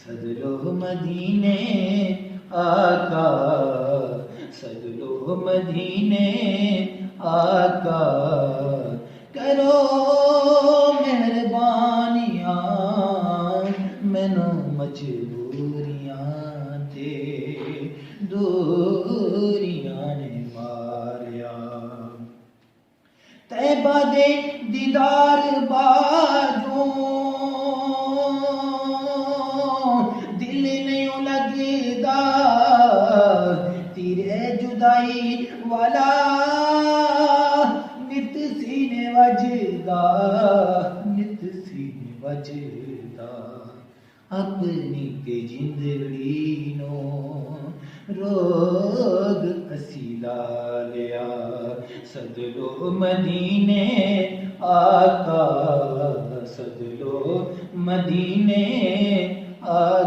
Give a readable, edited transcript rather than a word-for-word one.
سدلو مدینے آقا، سدلو مدینے آقا، کرو مہربانیاں مینوں مجبوریاں تے دوریاں نے ماریا، طیبہ دے دیدار باجوں دل نہیں لگدا، تیرے جدائی والا نت سینے وجدا، نت سینے وجدا، اپنی تے جندڑی نو روگ اسی لا لیا، سدلو مدینے آقا، سدلو مدینے آقا۔